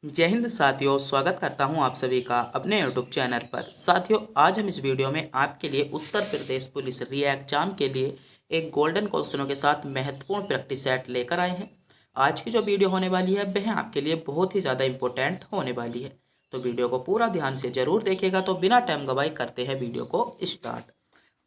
जय हिंद साथियों, स्वागत करता हूं आप सभी का अपने यूट्यूब चैनल पर। साथियों, आज हम इस वीडियो में आपके लिए उत्तर प्रदेश पुलिस री एग्जाम के लिए एक गोल्डन क्वेश्चनों के साथ महत्वपूर्ण प्रैक्टिस सेट लेकर आए हैं। आज की जो वीडियो होने वाली है वह आपके लिए बहुत ही ज़्यादा इंपॉर्टेंट होने वाली है, तो वीडियो को पूरा ध्यान से जरूर देखिएगा। तो बिना टाइम गवाए करते हैं वीडियो को स्टार्ट।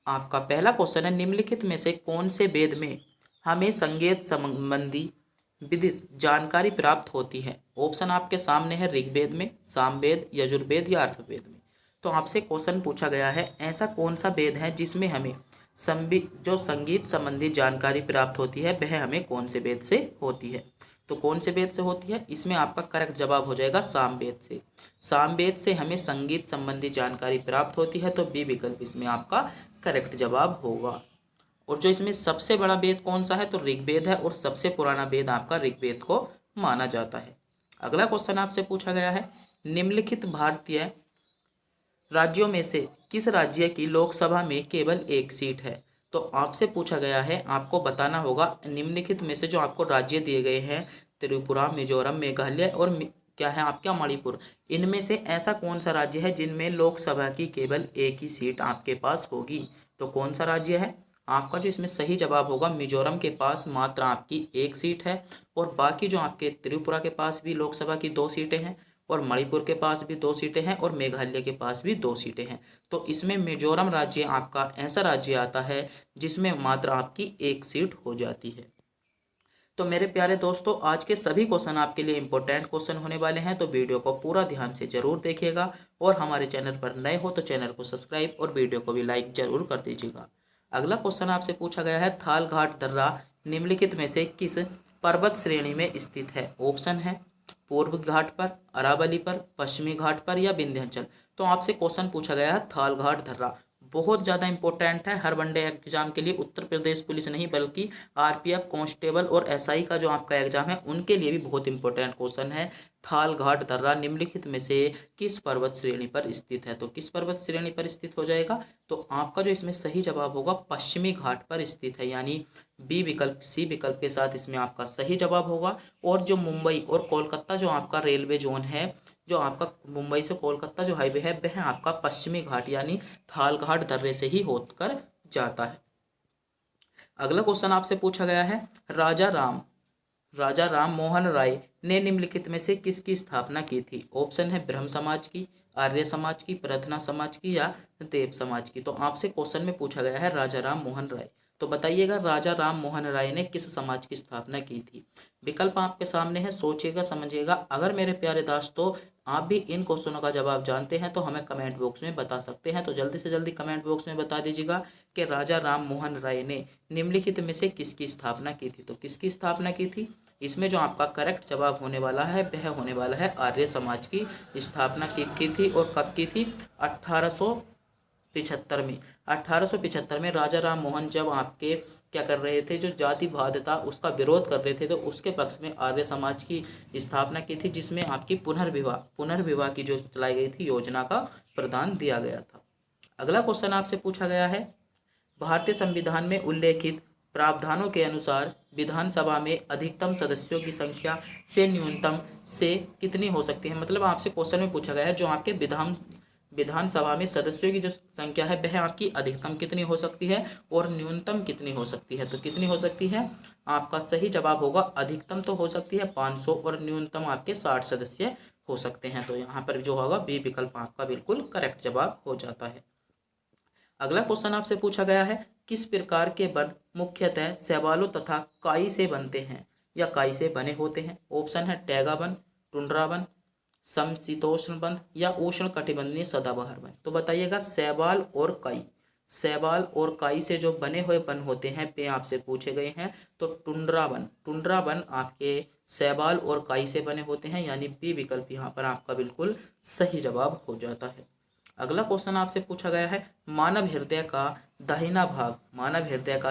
आपका पहला क्वेश्चन है, निम्नलिखित में से कौन से वेद में हमें संगीत संबंधी विदिश जानकारी प्राप्त होती है? ऑप्शन आपके सामने है, ऋग्वेद में, सामवेद, यजुर्वेद या अथर्ववेद में। तो आपसे क्वेश्चन पूछा गया है, ऐसा कौन सा वेद है जिसमें हमें जो संगीत संबंधी जानकारी प्राप्त होती है वह हमें कौन से वेद से होती है? तो कौन से वेद से होती है? इसमें आपका करेक्ट जवाब हो जाएगा सामवेद से। सामवेद से हमें संगीत संबंधी जानकारी प्राप्त होती है, तो बी विकल्प इसमें आपका करेक्ट जवाब होगा। और जो इसमें सबसे बड़ा वेद कौन सा है? तो ऋग्वेद है, और सबसे पुराना वेद आपका ऋग्वेद को माना जाता है। अगला क्वेश्चन आपसे पूछा गया है, निम्नलिखित भारतीय राज्यों में से किस राज्य की लोकसभा में केवल एक सीट है? तो आपसे पूछा गया है, आपको बताना होगा निम्नलिखित में से जो आपको राज्य दिए गए हैं, त्रिपुरा, मिजोरम, मेघालय और क्या है आपका मणिपुर, इनमें से ऐसा कौन सा राज्य है जिनमें लोकसभा की केवल एक ही सीट आपके पास होगी? तो कौन सा राज्य है? आपका जो इसमें सही जवाब होगा, मिजोरम के पास मात्र आपकी एक सीट है, और बाकी जो आपके त्रिपुरा के पास भी लोकसभा की 2 सीटें हैं, और मणिपुर के पास भी 2 सीटें हैं, और मेघालय के पास भी 2 सीटें हैं। तो इसमें मिजोरम राज्य आपका ऐसा राज्य आता है जिसमें मात्र आपकी एक सीट हो जाती है। तो मेरे प्यारे दोस्तों, आज के सभी क्वेश्चन आपके लिए इंपॉर्टेंट क्वेश्चन होने वाले हैं, तो वीडियो को पूरा ध्यान से जरूर देखिएगा। और हमारे चैनल पर नए हो तो चैनल को सब्सक्राइब और वीडियो को भी लाइक जरूर कर दीजिएगा। अगला क्वेश्चन आपसे पूछा गया है, थाल घाट दर्रा निम्नलिखित में से किस पर्वत श्रेणी में स्थित है? ऑप्शन है पूर्व घाट पर, अरावली पर, पश्चिमी घाट पर या विंध्याचल। तो आपसे क्वेश्चन पूछा गया है थाल घाट दर्रा, बहुत ज़्यादा इंपॉर्टेंट है हर वनडे एग्जाम के लिए। उत्तर प्रदेश पुलिस नहीं बल्कि आरपीएफ, कांस्टेबल और एसआई का जो आपका एग्जाम है उनके लिए भी बहुत इंपॉर्टेंट क्वेश्चन है। थाल घाट दर्रा निम्नलिखित में से किस पर्वत श्रेणी पर स्थित है? तो किस पर्वत श्रेणी पर स्थित हो जाएगा? तो आपका जो इसमें सही जवाब होगा, पश्चिमी घाट पर स्थित है, यानी बी विकल्प, सी विकल्प के साथ इसमें आपका सही जवाब होगा। और जो मुंबई और कोलकाता जो आपका रेलवे जोन है, जो आपका मुंबई से कोलकाता जो हाईवे है वह आपका पश्चिमी घाट यानी थाल घाट दर्रे से ही होकर जाता है। अगला क्वेश्चन आपसे पूछा गया है, राजा राम मोहन राय ने निम्नलिखित में से किसकी स्थापना की थी? ऑप्शन है ब्रह्म समाज की, आर्य समाज की, प्रार्थना समाज की या देव समाज की। तो आपसे क्वेश्चन में पूछा गया है राजा राम मोहन राय, तो बताइएगा राजा राम मोहन राय ने किस समाज की स्थापना की थी? विकल्प आपके सामने है, सोचिएगा समझिएगा। अगर मेरे प्यारे दोस्तों आप भी इन क्वेश्चनों का जवाब जानते हैं तो हमें कमेंट बॉक्स में बता सकते हैं, तो जल्दी से जल्दी कमेंट बॉक्स में बता दीजिएगा कि राजा राम मोहन राय ने निम्नलिखित में से किसकी स्थापना की थी? तो किसकी स्थापना की थी? इसमें जो आपका करेक्ट जवाब होने वाला है वह होने वाला है आर्य समाज की स्थापना की थी। और कब की थी? 1875 में। 1875 में राजा राम मोहन जब आपके क्या कर रहे थे, जो जातिवाद था उसका विरोध कर रहे थे, तो उसके पक्ष में आर्य समाज की स्थापना की थी, जिसमें आपकी पुनर्विवाह की जो चलाई गई थी योजना का प्रदान दिया गया था। अगला क्वेश्चन आपसे पूछा गया है, भारतीय संविधान में उल्लेखित प्रावधानों के अनुसार विधानसभा में अधिकतम सदस्यों की संख्या से न्यूनतम से कितनी हो सकती है? मतलब आपसे क्वेश्चन में पूछा गया है, जो आपके विधानसभा में सदस्यों की जो संख्या है वह आपकी अधिकतम कितनी हो सकती है और न्यूनतम कितनी हो सकती है? तो कितनी हो सकती है? आपका सही जवाब होगा, अधिकतम तो हो सकती है 500 और न्यूनतम आपके 60 सदस्य हो सकते हैं। तो यहाँ पर जो होगा बी विकल्प आपका बिल्कुल करेक्ट जवाब हो जाता है। अगला क्वेश्चन आपसे पूछा गया है, किस प्रकार के वन मुख्यतः शैवालों तथा काई से बनते हैं या काई से बने होते हैं? ऑप्शन है टैगा वन, टुंड्रा वन, समशीतोष्ण वन या उष्ण कटिबंधीय सदाबहार वन। तो बताइएगा शैवाल और काई से जो बने हुए वन होते हैं वे आपसे पूछे गए हैं। तो टुंड्रा वन आपके शैवाल और काई से बने होते हैं, यानी बी विकल्प यहाँ पर आपका बिल्कुल सही जवाब हो जाता है। अगला क्वेश्चन आपसे पूछा गया है, मानव हृदय का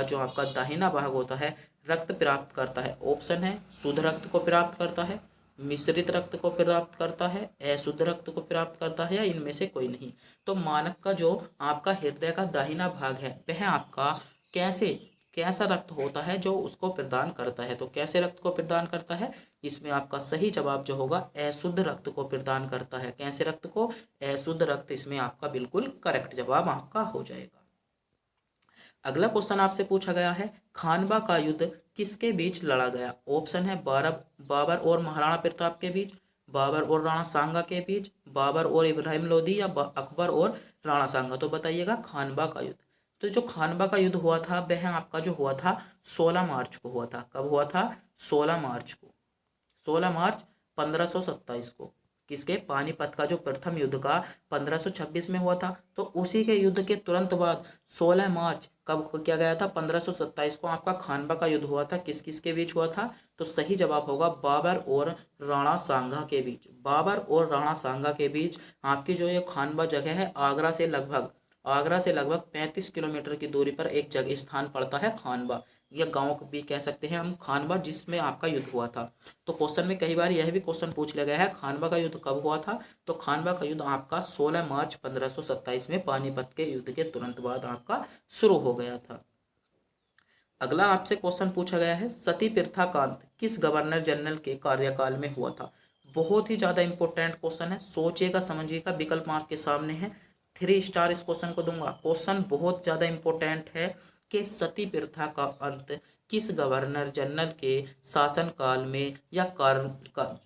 जो आपका दाहिना भाग होता है रक्त प्राप्त करता है। ऑप्शन है शुद्ध रक्त को प्राप्त करता है, मिश्रित रक्त को प्राप्त करता है, अशुद्ध रक्त को प्राप्त करता है या इनमें से कोई नहीं। तो मानव का जो आपका हृदय का दाहिना भाग है वह आपका कैसा रक्त होता है जो उसको प्रदान करता है? तो कैसे रक्त को प्रदान करता है? इसमें आपका सही जवाब जो होगा अशुद्ध रक्त को प्रदान करता है। कैसे रक्त को? अशुद्ध रक्त इसमें आपका बिल्कुल करेक्ट जवाब आपका हो जाएगा। अगला क्वेश्चन आपसे पूछा गया है, खानवा का युद्ध किसके बीच लड़ा गया? ऑप्शन है बाबर और महाराणा प्रताप के बीच, बाबर और राणा सांगा के बीच, बाबर और इब्राहिम लोदी, या अकबर और राणा सांगा। तो बताइएगा खानवा का युद्ध। तो जो खानवा का युद्ध हुआ था वह आपका जो हुआ था 16 मार्च को हुआ था। कब हुआ था? 16 मार्च को। 16 मार्च 1527 को। किसके? पानीपत का जो प्रथम युद्ध का 1526 में हुआ था। तो उसी के युद्ध के तुरंत बाद 16 मार्च कब किया गया था? 1527 को आपका खानवा का युद्ध हुआ था। किस किस के बीच हुआ था? तो सही जवाब होगा बाबर और राणा सांगा के बीच। बाबर और राणा सांगा के बीच आपकी जो ये खानवा जगह है, आगरा से लगभग 35 किलोमीटर की दूरी पर एक जगह स्थान पड़ता है खानवा, या गांव भी कह सकते हैं हम खानवा, जिसमें आपका युद्ध हुआ था। तो क्वेश्चन में कई बार यह भी क्वेश्चन पूछ लिया गया है, खानवा का युद्ध कब हुआ था? तो खानवा का युद्ध आपका 16 मार्च 1527 में पानीपत के युद्ध के तुरंत बाद आपका शुरू हो गया था। अगला आपसे क्वेश्चन पूछा गया है, सती प्रथा का अंत किस गवर्नर जनरल के कार्यकाल में हुआ था? बहुत ही ज्यादा इंपॉर्टेंट क्वेश्चन है, सोचिएगा समझिएगा। विकल्प आपके सामने है, 3 स्टार इस क्वेश्चन को दूंगा। क्वेश्चन बहुत ज्यादा इंपॉर्टेंट है कि सती प्रथा का अंत किस गवर्नर जनरल के शासनकाल में, या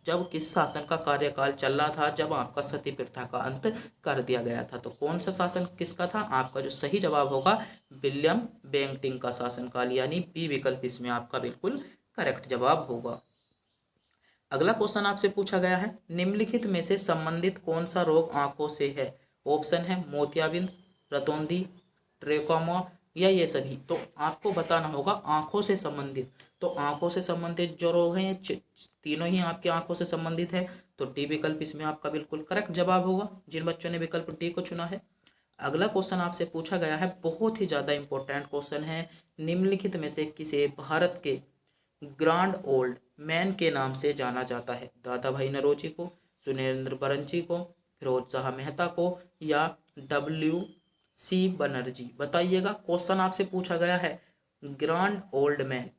जब किस शासन का कार्यकाल चल रहा था जब आपका सती प्रथा का अंत कर दिया गया था। तो कौन सा शासन किसका था? आपका जो सही जवाब होगा विलियम बेंटिंक का शासनकाल, यानी बी विकल्प इसमें आपका बिल्कुल करेक्ट जवाब होगा। अगला क्वेश्चन आपसे पूछा गया है, निम्नलिखित में से संबंधित कौन सा रोग आंखों से है? ऑप्शन है मोतियाबिंद, रतौंधी, ट्रेकोमा, या ये सभी। तो आपको बताना होगा आंखों से संबंधित। तो आंखों से संबंधित जो रोग हैं ये तीनों ही आपकी आंखों से संबंधित है। तो डी विकल्प इसमें आपका बिल्कुल करेक्ट जवाब होगा, जिन बच्चों ने विकल्प डी को चुना है। अगला क्वेश्चन आपसे पूछा गया है, बहुत ही ज्यादा इंपॉर्टेंट क्वेश्चन है, निम्नलिखित में से किसे भारत के ग्रांड ओल्ड मैन के नाम से जाना जाता है? दादा भाई नौरोजी को, सुरेंद्र बरनजी को, फिरोज शाह मेहता को, या WC बनर्जी। बताइएगा, क्वेश्चन आपसे पूछा गया है ग्रांड ओल्ड मैन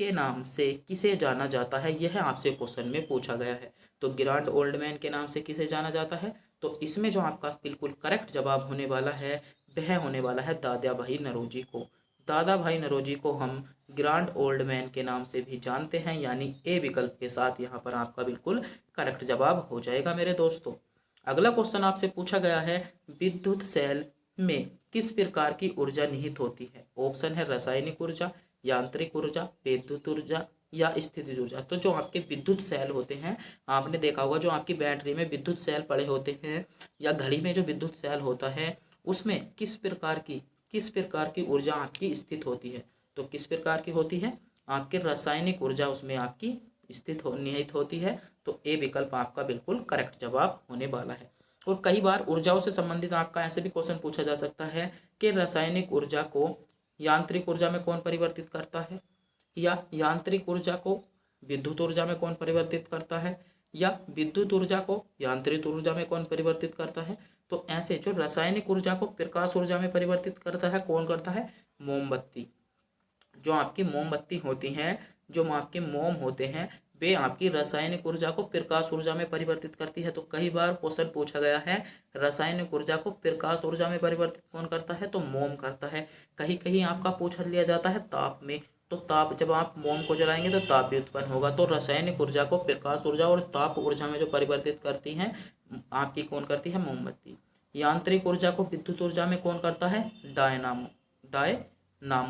के नाम से किसे जाना जाता है, यह आपसे क्वेश्चन में पूछा गया है। तो ग्रांड ओल्ड मैन के नाम से किसे जाना जाता है? तो इसमें जो आपका बिल्कुल करेक्ट जवाब होने वाला है वह होने वाला है दादा भाई नौरोजी को। दादा भाई नौरोजी को हम ग्रांड ओल्ड मैन के नाम से भी जानते हैं, यानी ए विकल्प के साथ यहाँ पर आपका बिल्कुल करेक्ट जवाब हो जाएगा मेरे दोस्तों। अगला क्वेश्चन आपसे पूछा गया है, विद्युत सेल में किस प्रकार की ऊर्जा निहित होती है? ऑप्शन है रासायनिक ऊर्जा, यांत्रिक ऊर्जा, विद्युत ऊर्जा, या स्थितिज ऊर्जा। तो जो आपके विद्युत सेल होते हैं, आपने देखा होगा जो आपकी बैटरी में विद्युत सेल पड़े होते हैं, या घड़ी में जो विद्युत सेल होता है उसमें किस प्रकार की ऊर्जा आपकी स्थित होती है? तो किस प्रकार की होती है? आपकी रासायनिक ऊर्जा उसमें आपकी निहित होती है। तो ए विकल्प आपका बिल्कुल करेक्ट जवाब होने वाला है। और कई बार ऊर्जाओं से संबंधित आपका ऐसे भी क्वेश्चन पूछा जा सकता है कि रासायनिक ऊर्जा को यांत्रिक ऊर्जा में कौन परिवर्तित करता है, या यांत्रिक ऊर्जा को विद्युत ऊर्जा में कौन परिवर्तित करता है, या विद्युत ऊर्जा को यांत्रिक ऊर्जा में कौन परिवर्तित करता है। तो ऐसे जो रासायनिक ऊर्जा को प्रकाश ऊर्जा में परिवर्तित करता है, कौन करता है? मोमबत्ती। जो आपकी मोमबत्ती होती हैं, जो आपके मोम होते हैं, वे आपकी रासायनिक ऊर्जा को प्रकाश ऊर्जा में परिवर्तित करती है। तो कई बार क्वेश्चन पूछा गया है रासायनिक ऊर्जा को प्रकाश ऊर्जा में परिवर्तित कौन करता है? तो मोम करता है। कहीं कहीं आपका पूछा लिया जाता है ताप में, तो ताप जब आप मोम को जलाएंगे तो ताप भी उत्पन्न होगा। तो रासायनिक ऊर्जा को प्रकाश ऊर्जा और ताप ऊर्जा में जो परिवर्तित करती हैं आपकी कौन करती है? मोमबत्ती। यांत्रिक ऊर्जा को विद्युत ऊर्जा में कौन करता है? डायनामो।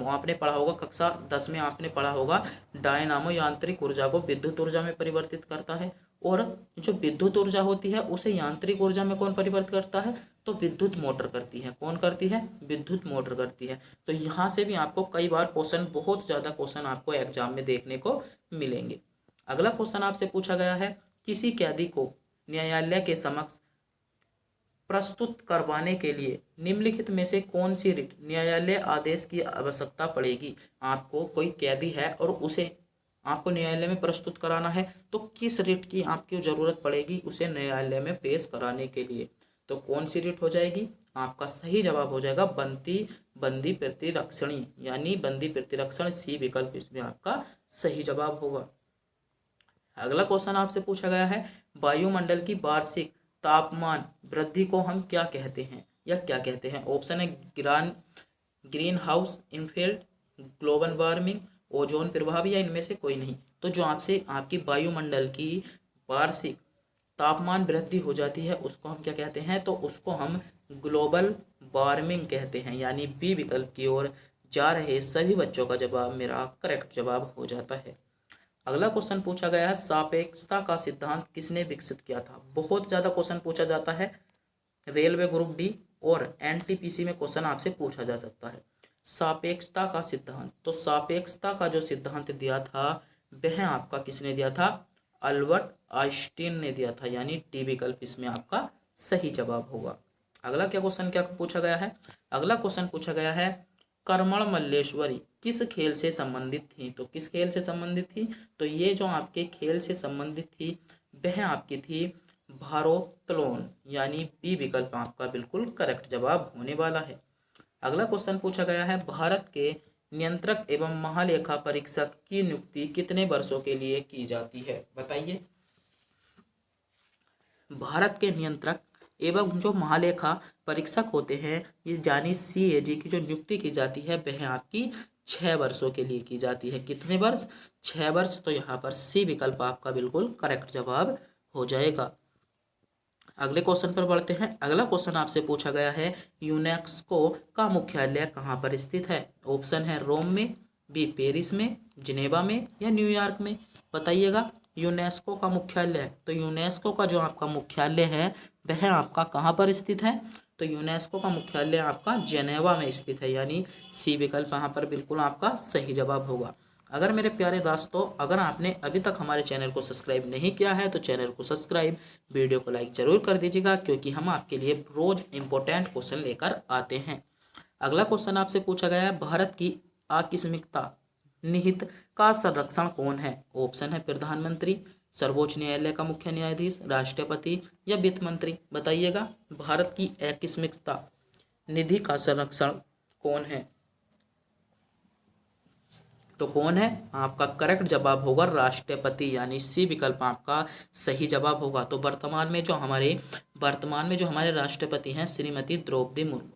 आपने पढ़ा होगा कक्षा 10 में, आपने पढ़ा होगा डायनामो यांत्रिक ऊर्जा को विद्युत ऊर्जा में परिवर्तित करता है। और जो विद्युत ऊर्जा होती है उसे यांत्रिक ऊर्जा में कौन परिवर्तित करता है? तो विद्युत मोटर करती है। कौन करती है? विद्युत मोटर करती है। तो यहाँ से भी आपको कई बार क्वेश्चन, बहुत ज़्यादा क्वेश्चन आपको एग्जाम में देखने को मिलेंगे। अगला क्वेश्चन आपसे पूछा गया है, किसी कैदी को न्यायालय के समक्ष प्रस्तुत करवाने के लिए निम्नलिखित में से कौन सी रिट न्यायालय आदेश की आवश्यकता पड़ेगी? आपको कोई कैदी है और उसे आपको न्यायालय में प्रस्तुत कराना है, तो किस रिट की आपकी जरूरत पड़ेगी उसे न्यायालय में पेश कराने के लिए? तो कौन सी रिट हो जाएगी? आपका सही जवाब हो जाएगा बंदी प्रतिरक्षणी, यानी बंदी प्रतिरक्षण। सी विकल्प इसमें आपका सही जवाब होगा। अगला क्वेश्चन आपसे पूछा गया है वायुमंडल की वार्षिक तापमान वृद्धि को हम क्या कहते हैं या क्या कहते हैं। ऑप्शन है green house effect, global warming, ozone प्रभाव या इनमें से कोई नहीं। तो जो आपसे आपकी वायुमंडल की वार्षिक तापमान वृद्धि हो जाती है उसको हम क्या कहते हैं, तो उसको हम ग्लोबल वार्मिंग कहते हैं। यानी बी विकल्प की ओर जा रहे सभी बच्चों का जवाब मेरा करेक्ट जवाब हो जाता है। अगला क्वेश्चन पूछा गया है सापेक्षता का सिद्धांत किसने विकसित किया था। बहुत ज़्यादा क्वेश्चन पूछा जाता है, रेलवे ग्रुप डी और एनटीपीसी में क्वेश्चन आपसे पूछा जा सकता है। सापेक्षता का सिद्धांत, तो सापेक्षता का जो सिद्धांत दिया था वह आपका किसने दिया था, अल्बर्ट आइंस्टीन ने दिया था। यानी डी विकल्प इसमें आपका सही जवाब होगा। अगला क्वेश्चन क्या पूछा गया है, अगला क्वेश्चन पूछा गया है कर्मण मल्लेश्वरी किस खेल से संबंधित थी। तो किस खेल से संबंधित थी, तो ये जो आपके खेल से संबंधित थी वह आपकी थी भारोत्तोलन। यानी बी विकल्प आपका बिल्कुल करेक्ट जवाब होने वाला है। अगला क्वेश्चन पूछा गया है भारत के नियंत्रक एवं महालेखा परीक्षक की नियुक्ति कितने वर्षों के लिए की जाती है, बताइए। भारत के नियंत्रक एवं जो महालेखा परीक्षक होते हैं ये यानी CAG की जो नियुक्ति की जाती है वह आपकी 6 वर्षों के लिए की जाती है। कितने वर्ष, 6 वर्ष। तो यहाँ पर सी विकल्प आपका बिल्कुल करेक्ट जवाब हो जाएगा। अगले क्वेश्चन पर बढ़ते हैं। अगला क्वेश्चन आपसे पूछा गया है यूनेस्को का मुख्यालय कहाँ पर स्थित है। ऑप्शन है रोम में, बी पेरिस में, जिनेवा में या न्यूयॉर्क में, बताइएगा। यूनेस्को का मुख्यालय, तो यूनेस्को का जो आपका मुख्यालय है वह आपका कहाँ पर स्थित है, तो यूनेस्को का मुख्यालय आपका जेनेवा में स्थित है। यानी सी विकल्प यहाँ पर बिल्कुल आपका सही जवाब होगा। अगर मेरे प्यारे दोस्तों अगर आपने अभी तक हमारे चैनल को सब्सक्राइब नहीं किया है तो चैनल को सब्सक्राइब, वीडियो को लाइक जरूर कर दीजिएगा क्योंकि हम आपके लिए रोज इंपॉर्टेंट क्वेश्चन लेकर आते हैं। अगला क्वेश्चन आपसे पूछा गया है भारत की आकस्मिकता निहित का संरक्षण कौन है। ऑप्शन है प्रधानमंत्री, सर्वोच्च न्यायालय का मुख्य न्यायाधीश, राष्ट्रपति या वित्त मंत्री, बताइएगा। भारत की आकस्मिकता निधि का संरक्षण कौन है, तो कौन है, आपका करेक्ट जवाब होगा राष्ट्रपति। यानी सी विकल्प आपका सही जवाब होगा। तो वर्तमान में जो हमारे राष्ट्रपति हैं श्रीमती द्रौपदी मुर्मू,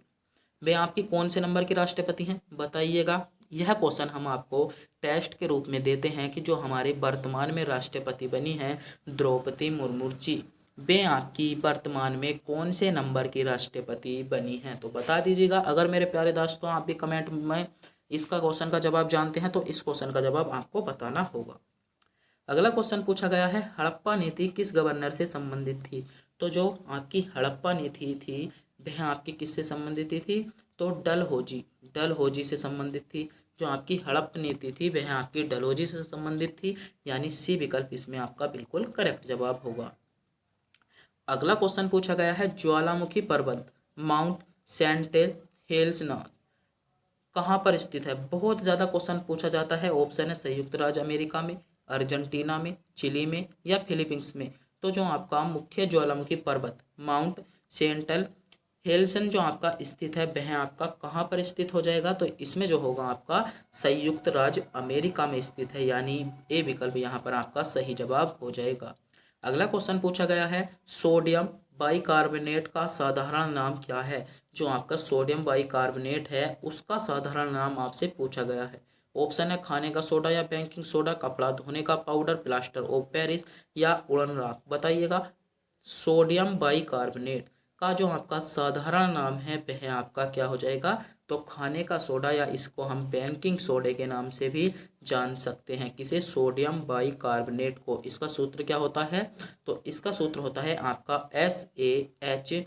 वे आपकी कौन से नंबर की राष्ट्रपति हैं, बताइएगा। यह क्वेश्चन हम आपको टेस्ट के रूप में देते हैं कि जो हमारे वर्तमान में राष्ट्रपति बनी हैं द्रौपदी मुर्मू जी, वे आपकी वर्तमान में कौन से नंबर की राष्ट्रपति बनी हैं, तो बता दीजिएगा। अगर मेरे प्यारे दोस्तों आप भी कमेंट में इसका क्वेश्चन का जवाब जानते हैं तो इस क्वेश्चन का जवाब आपको बताना होगा। अगला क्वेश्चन पूछा गया है हड़प्पा नीति किस गवर्नर से संबंधित थी। तो जो आपकी हड़प्पा नीति थी वह आपकी किससे संबंधित थी, तो डलहौजी से संबंधित थी। जो आपकी हड़प्पा नीति थी वह आपकी डलहौजी से संबंधित थी। यानी सी विकल्प इसमें आपका बिल्कुल करेक्ट जवाब होगा। अगला क्वेश्चन पूछा गया है ज्वालामुखी पर्वत माउंट सेंट हेलेना कहाँ पर स्थित है। बहुत ज़्यादा क्वेश्चन पूछा जाता है। ऑप्शन है संयुक्त राज्य अमेरिका में, अर्जेंटीना में, चिली में या फिलीपींस में। तो जो आपका मुख्य ज्वालामुखी पर्वत माउंट सेंट हेलेना जो आपका स्थित है वह आपका कहाँ पर स्थित हो जाएगा, तो इसमें जो होगा आपका संयुक्त राज्य अमेरिका में स्थित है। यानी ए विकल्प यहाँ पर आपका सही जवाब हो जाएगा। अगला क्वेश्चन पूछा गया है सोडियम बाइकार्बोनेट का साधारण नाम क्या है। जो आपका सोडियम बाइकार्बोनेट है उसका साधारण नाम आपसे पूछा गया है। ऑप्शन है खाने का सोडा या बेकिंग सोडा, कपड़ा धोने का पाउडर, प्लास्टर ऑफ पेरिस या उड़न राख, बताइएगा। सोडियम बाइकार्बोनेट का जो आपका साधारण नाम है वह आपका क्या हो जाएगा, तो खाने का सोडा या इसको हम बेकिंग सोडे के नाम से भी जान सकते हैं। किसे, सोडियम बाइकार्बोनेट को। इसका सूत्र क्या होता है, तो इसका सूत्र होता है आपका SaHCO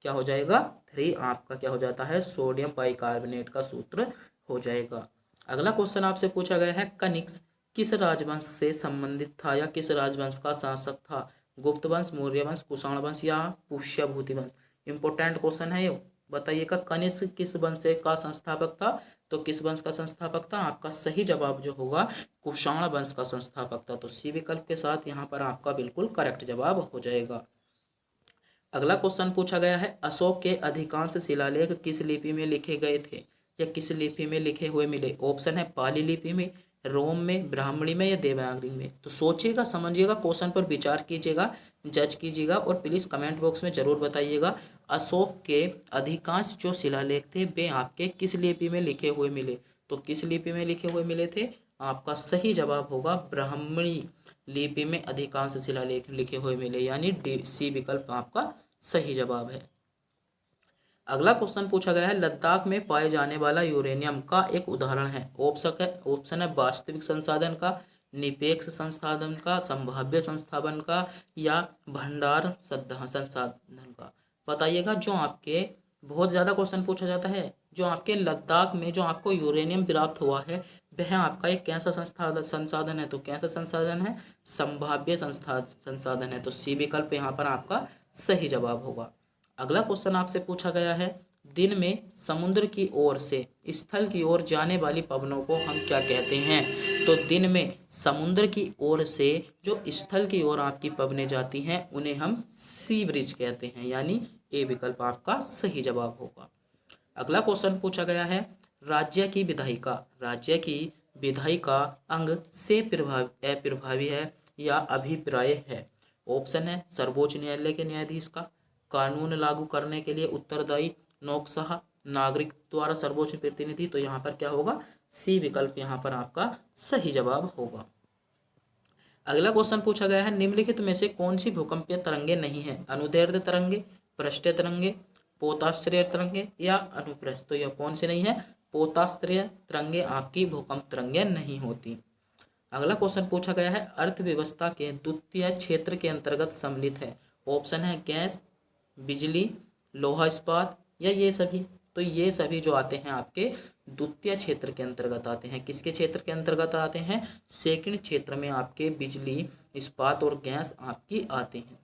क्या हो जाएगा 3, आपका क्या हो जाता है सोडियम बाइकार्बोनेट का सूत्र हो जाएगा। अगला क्वेश्चन आपसे पूछा गया है कनिष्क किस राजवंश से संबंधित था या किस राजवंश का शासक था। गुप्त वंश, मौर्य वंश, कुषाण वंश या पुष्यभूति वंश। इंपॉर्टेंट क्वेश्चन है ये, बताइएगा। कनिष्क किस वंश का संस्थापक था, तो किस वंश का संस्थापक था, आपका सही जवाब जो होगा कुषाण वंश का संस्थापक था। तो सी विकल्प के साथ यहाँ पर आपका बिल्कुल करेक्ट जवाब हो जाएगा। अगला क्वेश्चन पूछा गया है अशोक के अधिकांश शिलालेख किस लिपि में लिखे गए थे या किस लिपि में लिखे हुए मिले। ऑप्शन है पाली लिपि में, रोम में, ब्राह्मणी में या देवनागरी में? तो सोचिएगा, समझिएगा, क्वेश्चन पर विचार कीजिएगा, जज कीजिएगा और प्लीज़ कमेंट बॉक्स में ज़रूर बताइएगा अशोक के अधिकांश जो शिलालेख थे वे आपके किस लिपि में लिखे हुए मिले? तो किस लिपि में लिखे हुए मिले थे? आपका सही जवाब होगा ब्राह्मणी लिपि में अधिकांश शिलालेख लिखे हुए मिले, यानी डी सी विकल्प आपका सही जवाब है। अगला क्वेश्चन पूछा गया है, लद्दाख में पाए जाने वाला यूरेनियम का एक उदाहरण है। ऑप्शन है वास्तविक संसाधन का, निरपेक्ष संसाधन का, संभाव्य संसाधन का या भंडार संसाधन का? बताइएगा। जो आपके बहुत ज़्यादा क्वेश्चन पूछा जाता है, जो आपके लद्दाख में जो आपको यूरेनियम प्राप्त हुआ है वह आपका एक कैसा संसाधन है? तो कैसा संसाधन है? संभाव्य संसाधन है। तो सी विकल्प यहाँ पर आपका सही जवाब होगा। अगला क्वेश्चन आपसे पूछा गया है, दिन में समुद्र की ओर से स्थल की ओर जाने वाली पवनों को हम क्या कहते हैं? तो दिन में समुद्र की ओर से जो स्थल की ओर आपकी पवनें जाती हैं उन्हें हम सी ब्रिज कहते हैं, यानी ए विकल्प आपका सही जवाब होगा। अगला क्वेश्चन पूछा गया है, राज्य की विधायिका अंग से अप्रभावी है या अभिप्राय है? ऑप्शन है सर्वोच्च न्यायालय के न्यायाधीश का, कानून लागू करने के लिए उत्तरदायी नौकरशाह, नागरिक द्वारा सर्वोच्च प्रतिनिधि? तो यहाँ पर क्या होगा? सी विकल्प यहाँ पर आपका सही जवाब होगा। अगला क्वेश्चन पूछा गया है, निम्नलिखित में से कौन सी भूकंपीय तरंगे नहीं है? अनुदैर्ध्य तरंगे, पृष्ठीय तरंगे, पोताश्रय तरंगे या अनुप्रस्थ? तो यह कौन सी नहीं है? पोताश्रय तरंगे आपकी भूकंप तरंगे नहीं होती। अगला क्वेश्चन पूछा गया है, अर्थव्यवस्था के द्वितीय क्षेत्र के अंतर्गत सम्मिलित है। ऑप्शन है गैस, बिजली, लोहा इस्पात या ये सभी? तो ये सभी जो आते हैं आपके द्वितीय क्षेत्र के अंतर्गत आते हैं। किसके क्षेत्र के अंतर्गत आते हैं? सेकंड क्षेत्र में आपके बिजली, इस्पात और गैस आपकी आते हैं।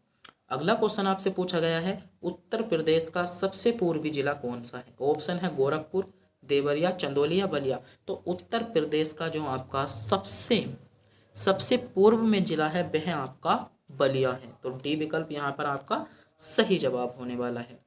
अगला क्वेश्चन आपसे पूछा गया है, उत्तर प्रदेश का सबसे पूर्वी जिला कौन सा है? ऑप्शन है गोरखपुर, देवरिया, चंदौली या बलिया? तो उत्तर प्रदेश का जो आपका सबसे पूर्व में जिला है वह आपका बलिया है। तो डी विकल्प यहाँ पर आपका सही जवाब होने वाला है।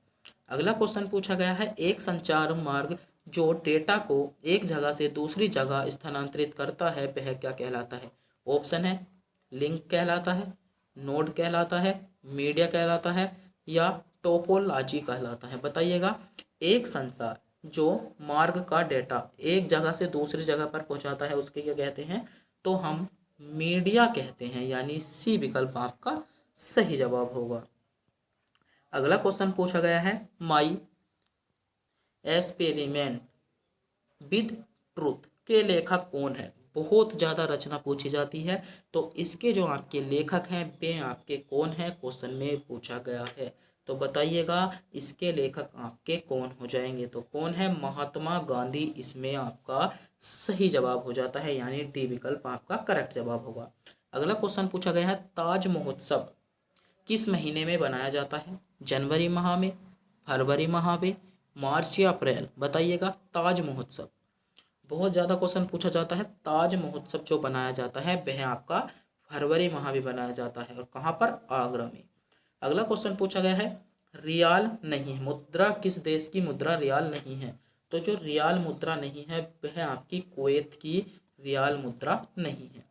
अगला क्वेश्चन पूछा गया है, एक संचार मार्ग जो डेटा को एक जगह से दूसरी जगह स्थानांतरित करता है वह क्या कहलाता है? ऑप्शन है लिंक कहलाता है, नोड कहलाता है, मीडिया कहलाता है या टोपोलॉजी कहलाता है? बताइएगा। एक संचार जो मार्ग का डेटा एक जगह से दूसरी जगह पर पहुंचाता है उसके क्या कहते हैं? तो हम मीडिया कहते हैं, यानी सी विकल्प आपका सही जवाब होगा। अगला क्वेश्चन पूछा गया है, माई एक्सपेरिमेंट विद ट्रूथ के लेखक कौन है? बहुत ज़्यादा रचना पूछी जाती है, तो इसके जो आपके लेखक हैं वे आपके कौन है? क्वेश्चन में पूछा गया है। तो बताइएगा इसके लेखक आपके कौन हो जाएंगे? तो कौन है? महात्मा गांधी इसमें आपका सही जवाब हो जाता है, यानी डी विकल्प आपका करेक्ट जवाब होगा। अगला क्वेश्चन पूछा गया है, ताज महोत्सव किस महीने में बनाया जाता है? जनवरी माह में, फरवरी माह में, मार्च या अप्रैल? बताइएगा। ताज महोत्सव बहुत ज़्यादा क्वेश्चन पूछा जाता है। ताज महोत्सव जो बनाया जाता है वह आपका फरवरी माह में बनाया जाता है, और कहाँ पर? आगरा में। अगला क्वेश्चन पूछा गया है, रियाल नहीं है, मुद्रा किस देश की मुद्रा रियाल नहीं है? तो जो रियाल मुद्रा नहीं है वह आपकी कुवैत की रियाल मुद्रा नहीं है।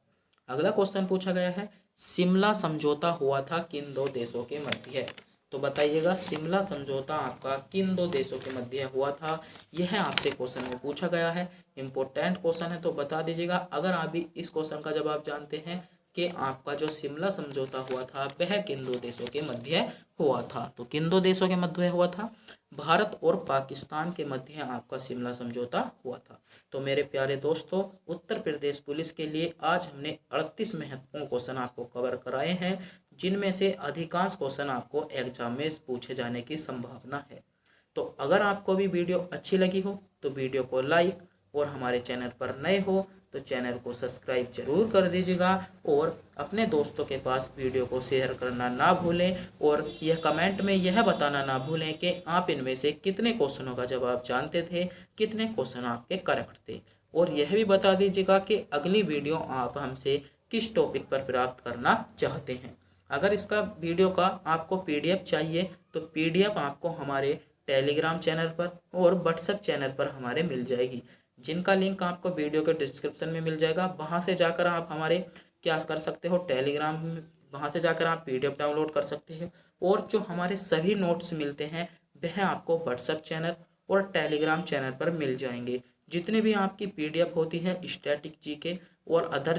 अगला क्वेश्चन पूछा गया है, शिमला समझौता हुआ था किन दो देशों के मध्य? तो बताइएगा शिमला समझौता आपका किन दो देशों के मध्य हुआ था? यह आपसे क्वेश्चन में पूछा गया है। इंपॉर्टेंट क्वेश्चन है, तो बता दीजिएगा अगर आप भी इस क्वेश्चन का जवाब जानते हैं कि आपका जो शिमला समझौता हुआ था वह किन दो देशों के मध्य हुआ था। तो किन दो देशों के मध्य हुआ था? भारत और पाकिस्तान के मध्य आपका शिमला समझौता हुआ था। तो मेरे प्यारे दोस्तों, उत्तर प्रदेश पुलिस के लिए आज हमने 38 महत्वपूर्ण क्वेश्चन आपको कवर कराए हैं, जिनमें से अधिकांश क्वेश्चन आपको एग्जाम में पूछे जाने की संभावना है। तो अगर आपको भी वीडियो अच्छी लगी हो तो वीडियो को लाइक, और हमारे चैनल पर नए हो तो चैनल को सब्सक्राइब जरूर कर दीजिएगा, और अपने दोस्तों के पास वीडियो को शेयर करना ना भूलें, और यह कमेंट में यह बताना ना भूलें कि आप इनमें से कितने क्वेश्चनों का जवाब जानते थे, कितने क्वेश्चन आपके करेक्ट थे, और यह भी बता दीजिएगा कि अगली वीडियो आप हमसे किस टॉपिक पर प्राप्त करना चाहते हैं। अगर इसका वीडियो का आपको PDF चाहिए तो PDF आपको हमारे टेलीग्राम चैनल पर और व्हाट्सएप चैनल पर हमारे मिल जाएगी। जिनका लिंक आपको वीडियो के डिस्क्रिप्शन में मिल जाएगा। वहाँ से जाकर आप हमारे क्या कर सकते हो, टेलीग्राम में, वहाँ से जाकर आप PDF डाउनलोड कर सकते हो। और जो हमारे सभी नोट्स मिलते हैं वह आपको व्हाट्सएप चैनल और टेलीग्राम चैनल पर मिल जाएंगे। जितने भी आपकी PDF होती है स्टैटिक जीके और अदर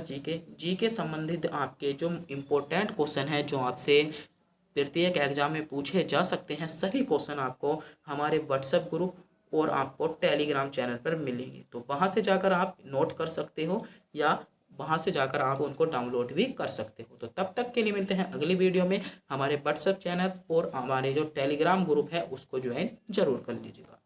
जीके संबंधित आपके जो इम्पोर्टेंट क्वेश्चन है जो आपसे प्रत्येक एग्जाम में पूछे जा सकते हैं, सभी क्वेश्चन आपको हमारे व्हाट्सएप ग्रुप और आपको टेलीग्राम चैनल पर मिलेंगे। तो वहाँ से जाकर आप नोट कर सकते हो या वहाँ से जाकर आप उनको डाउनलोड भी कर सकते हो। तो तब तक के लिए मिलते हैं अगली वीडियो में। हमारे व्हाट्सएप चैनल और हमारे जो टेलीग्राम ग्रुप है उसको ज्वाइन जरूर कर लीजिएगा।